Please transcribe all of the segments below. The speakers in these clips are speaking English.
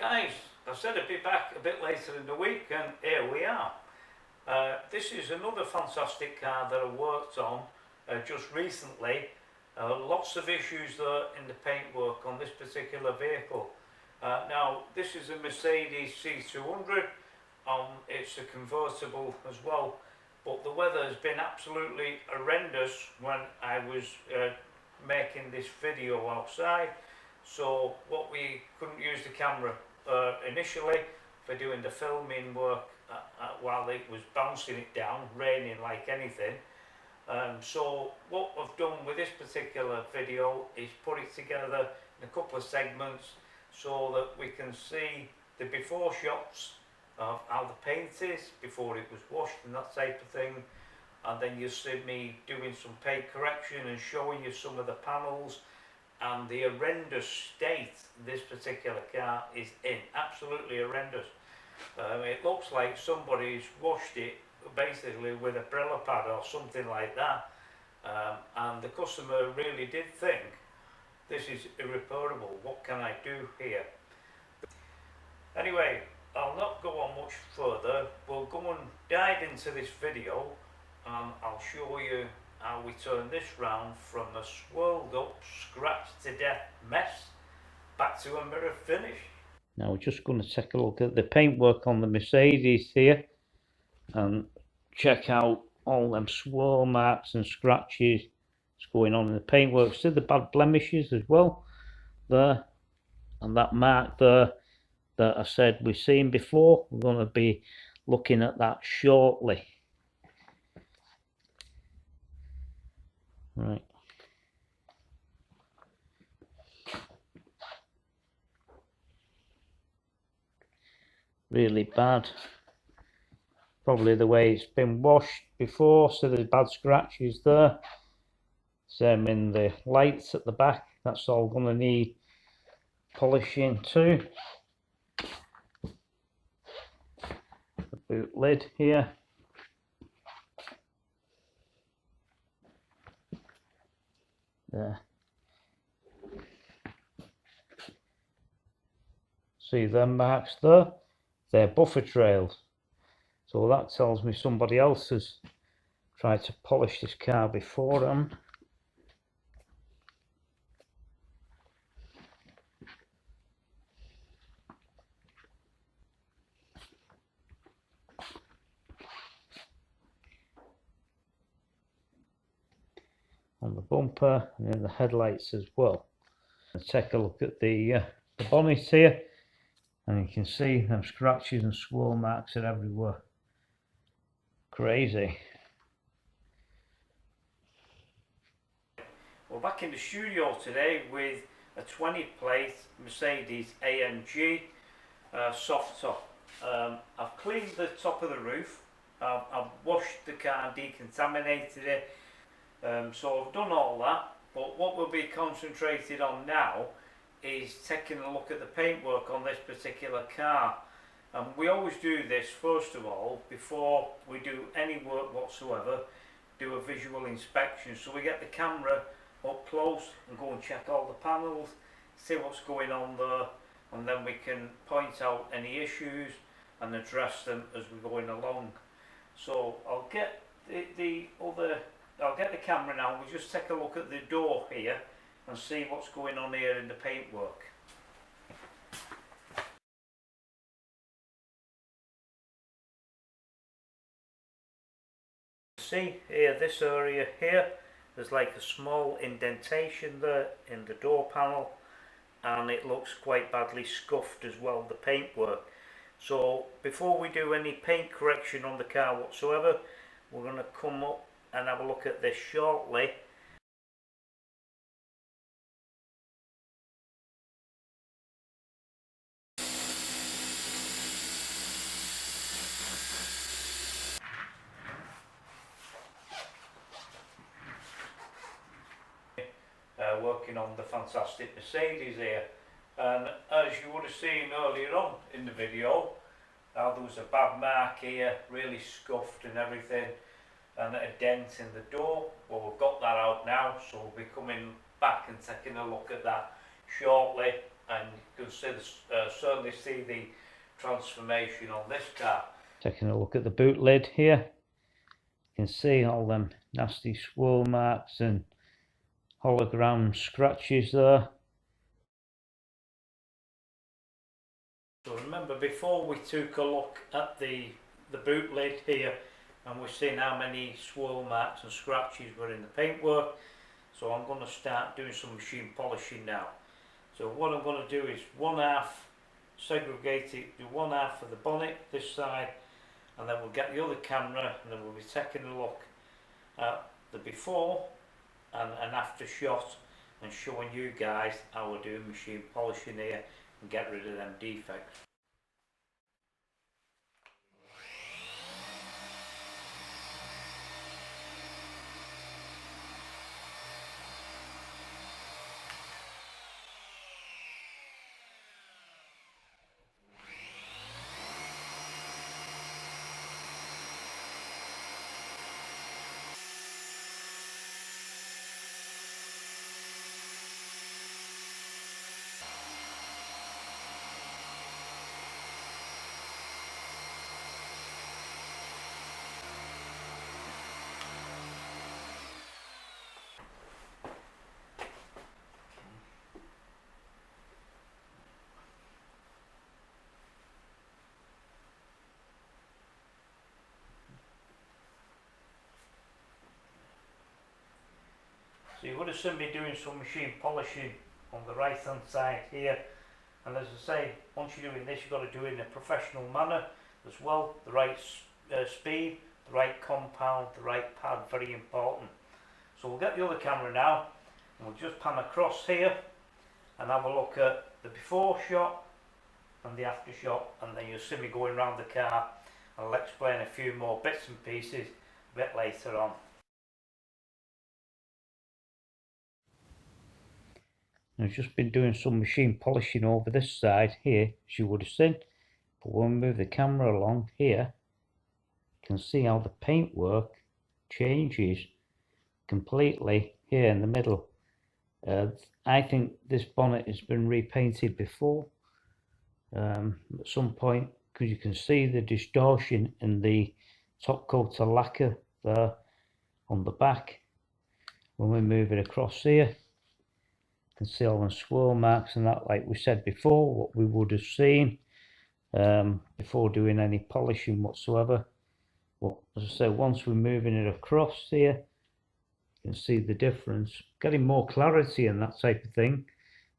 guys, I said I'd be back a bit later in the week, and here we are. This is another fantastic car that I worked on just recently. Lots of issues there in the paintwork on this particular vehicle. Now this is a Mercedes C200, it's a convertible as well, but the weather has been absolutely horrendous when I was making this video outside. So what we couldn't use the camera initially for doing the filming work while it was bouncing it down, raining like anything. So what I've done with this particular video is put it together in a couple of segments so that we can see the before shots of how the paint is before it was washed and that type of thing, and then you see me doing some paint correction and showing you some of the panels and the horrendous state this particular car is in. Absolutely horrendous. It looks like somebody's washed it basically with a Brella pad or something like that, and the customer really did think this is irreparable. What can I do here? Anyway, I'll not go on much further. We'll go and dive into this video and I'll show you how we turn this round from a swirled up, scratched to death mess back to a mirror finish. Now we're just going to take a look at the paintwork on the Mercedes here and check out all them swirl marks and scratches that's going on in the paintwork. See the bad blemishes as well there, and that mark there that I said we've seen before. We're going to be looking at that shortly. Right. Really bad. Probably the way it's been washed before, so there's bad scratches there. Same in the lights at the back. That's all going to need polishing too. The boot lid here. There. See them marks there? They're buffer trails. So that tells me somebody else has tried to polish this car before them. On the bumper and in the headlights as well. Let's take a look at the bonnet here, and you can see them scratches and swirl marks are everywhere. Crazy. We're back in the studio today with a 20 plate Mercedes AMG soft top. I've cleaned the top of the roof, I've washed the car and decontaminated it. So I've done all that, but what we'll be concentrated on now is taking a look at the paintwork on this particular car. We always do this first of all before we do any work whatsoever, do a visual inspection. So we get the camera up close and go and check all the panels, see what's going on there, and then we can point out any issues and address them as we're going along. So I'll get I'll get the camera now and we'll just take a look at the door here and see what's going on here in the paintwork. See here, this area here, there's like a small indentation there in the door panel, and it looks quite badly scuffed as well, the paintwork. So before we do any paint correction on the car whatsoever, we're going to come up and have a look at this shortly. Working on the fantastic Mercedes here, and as you would have seen earlier on in the video, there was a bad mark here, really scuffed and everything, and a dent in the door. Well, we've got that out now, so we'll be coming back and taking a look at that shortly and you can see certainly see the transformation on this car. Taking a look at the boot lid here, you can see all them nasty swirl marks and hologram scratches there. So remember, before we took a look at the boot lid here, and we've seen how many swirl marks and scratches were in the paintwork. So I'm going to start doing some machine polishing now. So what I'm going to do is one half, segregate it, do one half of the bonnet this side, and then we'll get the other camera and then we'll be taking a look at the before and an after shot and showing you guys how we're doing machine polishing here and get rid of them defects. So you would have seen me doing some machine polishing on the right hand side here, and as I say, once you're doing this you've got to do it in a professional manner as well. The right speed, the right compound, the right pad, very important. So we'll get the other camera now and we'll just pan across here and have a look at the before shot and the after shot, and then you'll see me going around the car and I'll explain a few more bits and pieces a bit later on. I've just been doing some machine polishing over this side here, as you would have seen, but when we move the camera along here, you can see how the paintwork changes completely here in the middle. I think this bonnet has been repainted before at some point, because you can see the distortion in the top coat of lacquer there on the back. When we move it across here, can see all the swirl marks and that, like we said before, what we would have seen before doing any polishing whatsoever. But as I say, once we're moving it across here, you can see the difference, getting more clarity and that type of thing.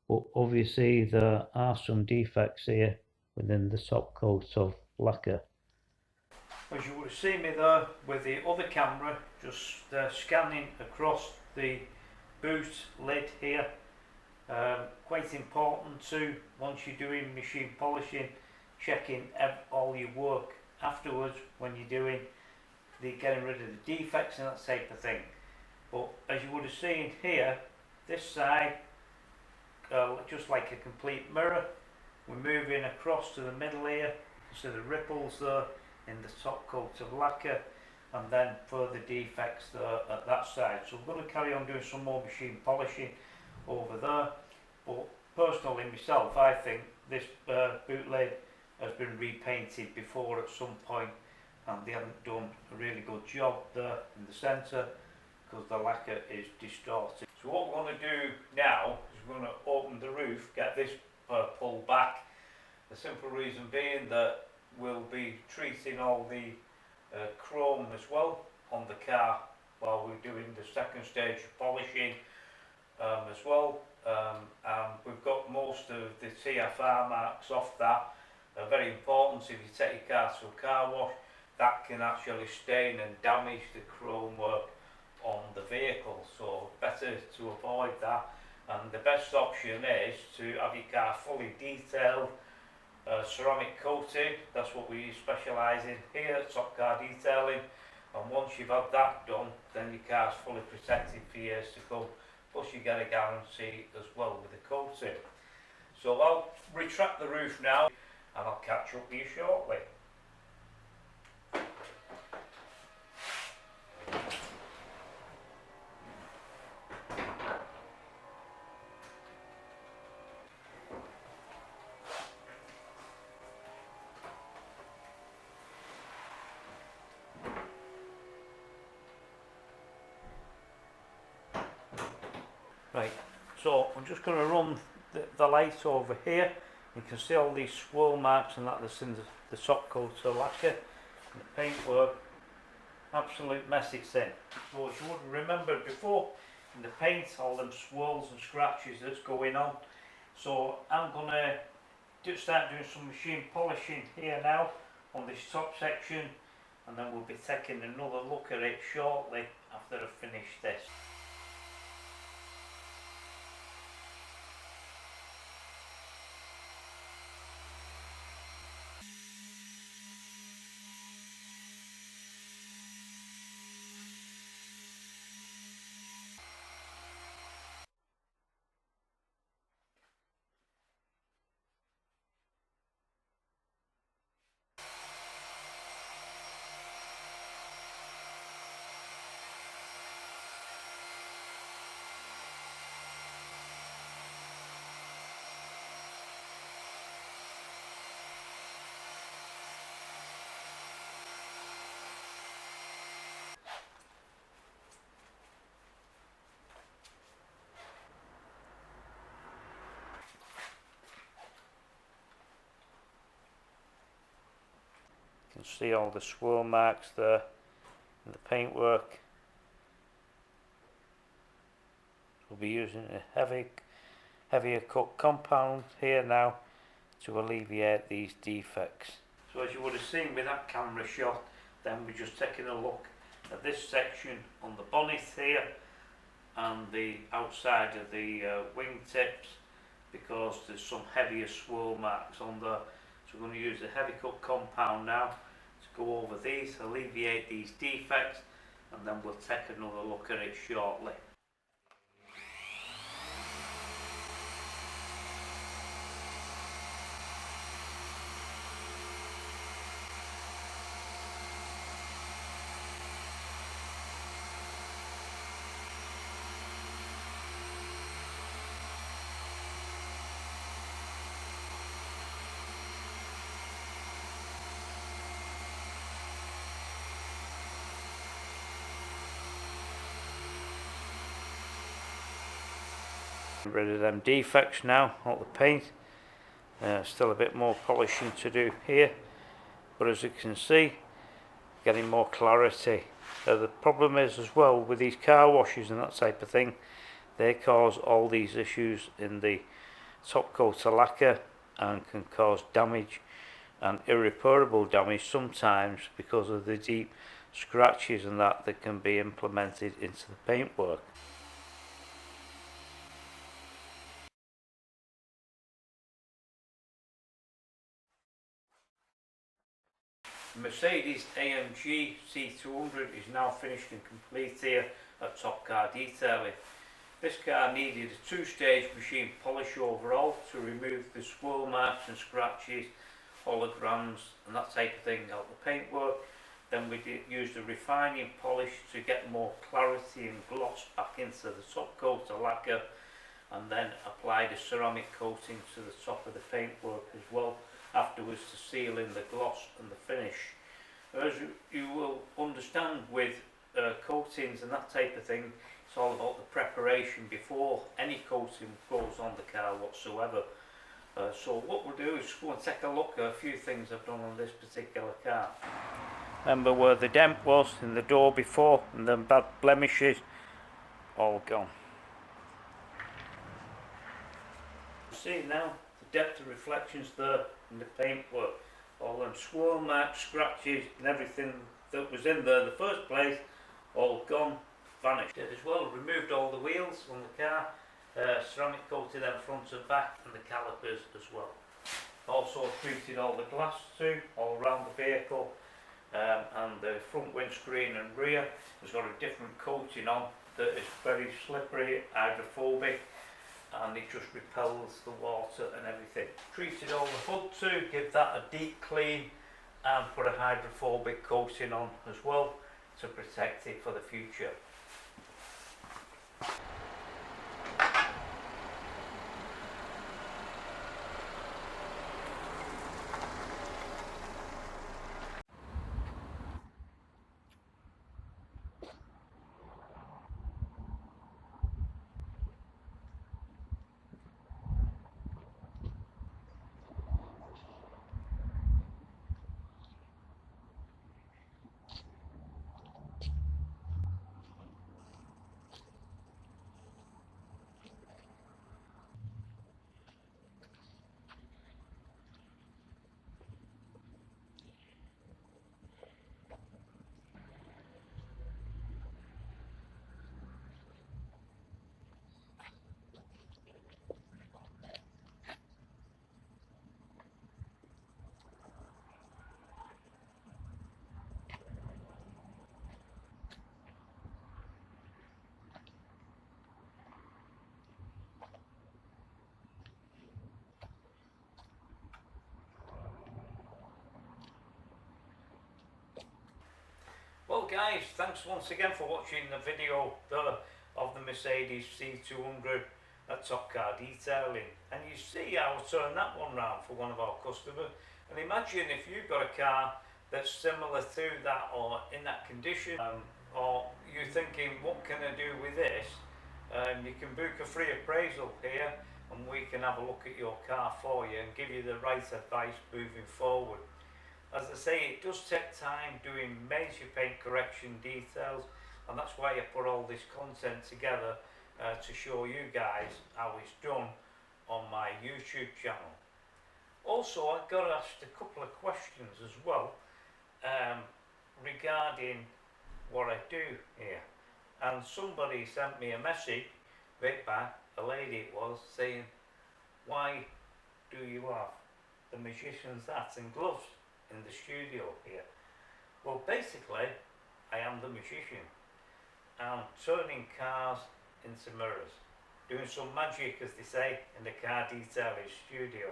But obviously there are some defects here within the top coat of lacquer. As you would have seen me there with the other camera, just scanning across the boot lid here. Quite important too, once you're doing machine polishing, checking all your work afterwards when you're doing getting rid of the defects and that type of thing. But as you would have seen here, this side, just like a complete mirror, we're moving across to the middle here. You can see the ripples there in the top coat of lacquer, and then further defects there at that side. So we're going to carry on doing some more machine polishing over there. But personally myself, I think this boot lid has been repainted before at some point, and they haven't done a really good job there in the centre because the lacquer is distorted. So what we're going to do now is we're going to open the roof, get this pulled back. The simple reason being that we'll be treating all the chrome as well on the car while we're doing the second stage of polishing as well. We've got most of the TFR marks off that. They're very important. If you take your car to a car wash, that can actually stain and damage the chrome work on the vehicle, so better to avoid that. And the best option is to have your car fully detailed, ceramic coated. That's what we specialise in here at Top Car Detailing, and once you've had that done, then your car's fully protected for years to come, plus you get a guarantee as well with the coating. So I'll retract the roof now and I'll catch up with you shortly. So I'm just going to run the light over here. You can see all these swirl marks and that's in the top coat of lacquer and the paintwork. Absolute mess it's in. So as you would remember before, in the paint, all them swirls and scratches that's going on. So I'm going to start doing some machine polishing here now on this top section, and then we'll be taking another look at it shortly after I finish this. You can see all the swirl marks there and the paintwork. We'll be using a heavier cut compound here now to alleviate these defects. So as you would have seen with that camera shot, then we're just taking a look at this section on the bonnet here and the outside of the wingtips, because there's some heavier swirl marks on there. So we're going to use a heavy cut compound now to go over these, alleviate these defects, and then we'll take another look at it shortly. Rid of them defects now, all the paint. Still a bit more polishing to do here, but as you can see, getting more clarity. The problem is as well with these car washes and that type of thing, they cause all these issues in the top coat of lacquer and can cause damage and irreparable damage sometimes because of the deep scratches and that can be implemented into the paintwork. Mercedes AMG C200 is now finished and complete here at Top Car Detailing. This car needed a two-stage machine polish overall to remove the swirl marks and scratches, holograms and that type of thing out the paintwork. Then we used a refining polish to get more clarity and gloss back into the top coat of lacquer, and then applied a ceramic coating to the top of the paintwork as well afterwards to seal in the gloss and the finish. As you will understand with coatings and that type of thing, it's all about the preparation before any coating goes on the car whatsoever. So what we'll do is go and take a look at a few things I've done on this particular car. Remember where the dent was in the door before, and the bad blemishes, all gone. See now the depth of reflections there in the paintwork, all them swirl marks, scratches and everything that was in there in the first place, all gone, vanished. Did as well, removed all the wheels on the car, ceramic coated them front and back, and the calipers as well. Also treated all the glass too, all around the vehicle, and the front windscreen and rear has got a different coating on that is very slippery, hydrophobic, and it just repels the water and everything. Treated all the hood too, give that a deep clean and put a hydrophobic coating on as well to protect it for the future. guys, thanks once again for watching the video of the Mercedes C200 top car detailing. And you see how I turned that one round for one of our customers. And imagine if you've got a car that's similar to that or in that condition, or you're thinking, what can I do with this? You can book a free appraisal here and we can have a look at your car for you and give you the right advice moving forward. As I say, it does take time doing major paint correction details, and that's why I put all this content together to show you guys how it's done on my YouTube channel. Also, I got asked a couple of questions as well regarding what I do here, and somebody sent me a message right back, a lady it was, saying, why do you have the magician's hat and gloves in the studio here? Well, basically I am the magician. I'm turning cars into mirrors, doing some magic, as they say, in the car detailing studio.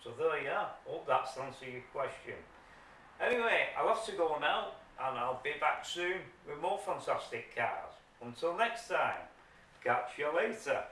So there you are. Hope that's answered your question. Anyway, I'll have to go now and I'll be back soon with more fantastic cars. Until next time, catch you later.